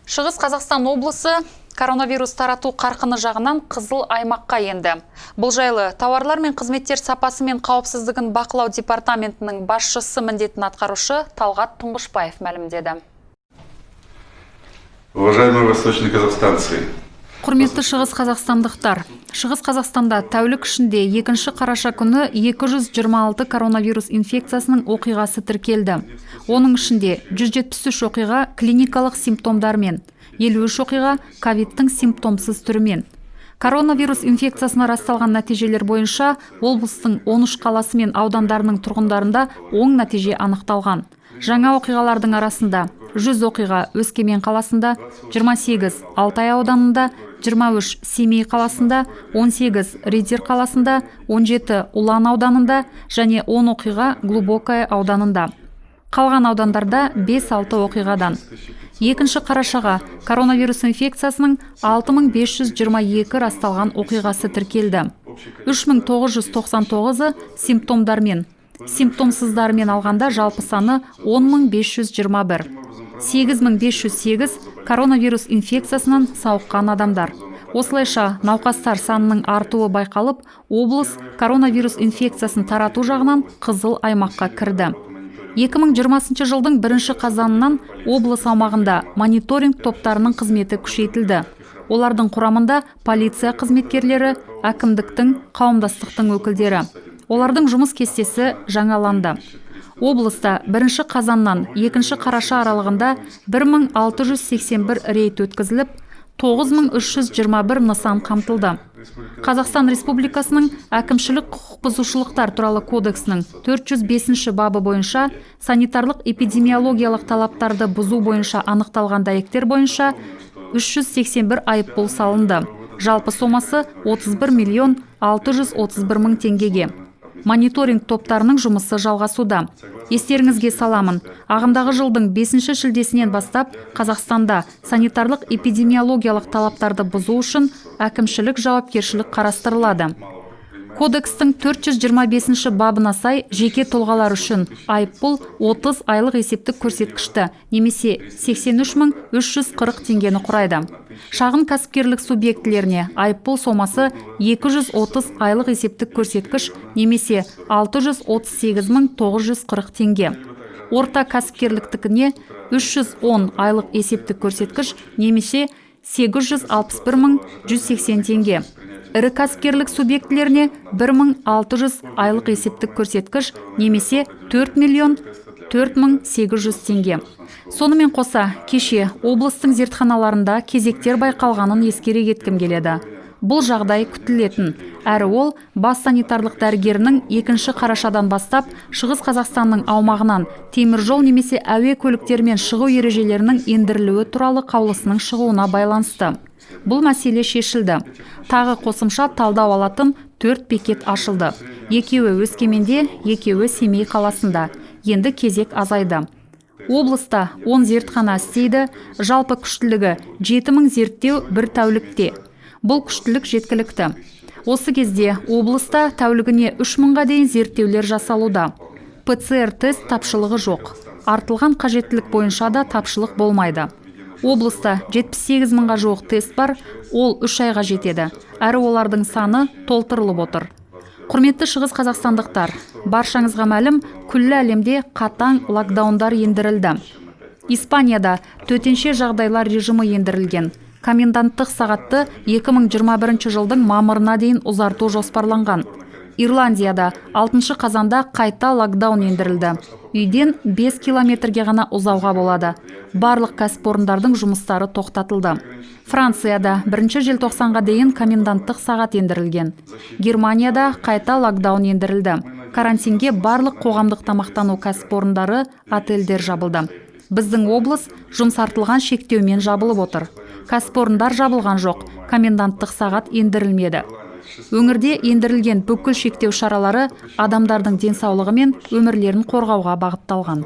Шығыс Қазақстан облысы коронавирус тарату қарқыны жағынан қызыл аймаққа енді. Бұл жайлы тауарлар мен қызметтер сапасы мен қауіпсіздігін бақылау департаментінің басшысы міндетін атқарушы Талғат Тұңғышбаев мәлімдеді. Уважаемые восточноказахстанцы, Құрметті шығыс қазақстандықтар, Шығыс Қазақстанда тәулік ішінде 2 қараша күні 226 коронавирус инфекциясының оқиғасы тіркелді. Оның ішінде 173 оқиға клиникалық симптомдармен, 53 оқиға ковидтің симптомсыз түрімен. Коронавирус инфекциясына расталған нәтижелер бойынша облыстың 13 қаласы мен аудандарының тұрғындарында оң нәтиже анықталған. Жаңа оқиғалардың арасында 100 оқиға Өскемен қаласында, 28 Алтай ауданында, 23 Семей қаласында, 18 Риддер қаласында, 17 Улан ауданында және 10 оқиға Глубокое ауданында. Қалған аудандарда 5-6 оқиғадан. 2 қарашаға коронавирус инфекциясының 6522 расталған оқиғасы тіркелді. 3999-ы симптомдармен, симптомсыздармен алғанда жалпы саны 10521. 8508 коронавирус инфекциясынан сауыққан адамдар. Осылайша науқастар санының артуы байқалып, облыс коронавирус инфекциясын тарату жағынан қызыл аймаққа кірді. 2020 жылдың 1 қазанынан облыс аумағында мониторинг топтарының қызметі күшейтілді. Олардың құрамында полиция қызметкерлері, әкімдіктің, қауымдастықтың өкілдері. Олардың жұмыс кестесі жаңаланды. Облыста 1 қазаннан 2 қараша аралығында 1681 рейд өткізіліп, 9321 нысан қамтылды. Қазақстан Республикасының әкімшілік құқық бұзушылықтар туралы кодексінің 405 бабы бойынша санитарлық эпидемиологиялық талаптарды бұзу бойынша анықталған дәйектер бойынша 381 айыппұл салынды. Жалпы сомасы 31 631 мың теңгеге. Мониторинг топтарының жұмысы жалғасуда. Естеріңізге саламын, ағымдағы жылдың 5 шілдесінен бастап Қазақстанда санитарлық эпидемиологиялық талаптарды бұзу үшін әкімшілік жауапкершілік қарастырылады. Кодекстің 425 бабына сай жеке тұлғалар үшін айыппұл 30 айлық есептік көрсеткішті, немесе 83.340 теңгені құрайды. Шағын кәсіпкерлік субъектілеріне айыппұл сомасы 230 айлық есептік көрсеткіш, немесе 638.940 теңге. Орта кәсіпкерліктікіне 310 айлық есептік көрсеткіш, немесе 861.180 теңге. Ірі кәсіпкерлік субъектілеріне 1600 айлық есептік көрсеткіш, немесе 4.004.800 теңге. Сонымен қоса, кеше облыстың зертханаларында кезектер байқалғанын ескере кеткім келеді. Бұл жағдай күтілетін, әрі ол бас санитарлық дәрігерінің 2 қарашадан бастап Шығыс Қазақстанның аумағынан теміржол немесе әуе көліктермен шығу ережелерінің ендірілуі туралы қаулысының шығуына байланысты. Бұл мәселе шешілді. Тағы қосымша талдау алатын 4 бекет ашылды. Екеуі Өскеменде, екеуі Семей қаласында. Енді кезек азайды. Облыста 10 зертхана істейді, жалпы күштілігі 7000 зерттеу бір тәулікте. Бұл күштілік жеткілікті. Осы кезде облыста тәулігіне 3000-ға дейін зерттеулер жасалуда. ПЦР тест тапшылығы жоқ. Артылған қажеттілік бойынша да тапшылық болмайды. Облыста 78 мыңға жуық тест бар, ол 3 айға жетеді. Әрі олардың саны толтырылып отыр. Құрметті шығыс қазақстандықтар, баршаңызға мәлім, күллі әлемде қатаң локдаундар ендірілді. Испанияда төтенше жағдайлар режимі ендірілген. Коменданттық сағатты 2021 жылдың мамырына дейін ұзарту жоспарланған. Ирландияда 6 қазанда қайта локдаун ендірілді. Үйден 5 километрге ғана ұзауға болады. Барлық кәсіпорындардың жұмыстары тоқтатылды. Францияда 1 желтоқсанға дейін коменданттық сағат ендірілген. Германияда қайта локдаун ендірілді. Карантинге барлық қоғамдық тамақтану кәсіпорындары, отельдер жабылды. Біздің облыс жұмсартылған шектеумен жабылып отыр. Кәсіпорындар жабылған жоқ, коменданттық сағат ендірілмеді. Өңірде ендірілген бүкіл шектеу шаралары адамдардың денсаулығы мен өмірлерін қорғауға бағытталған.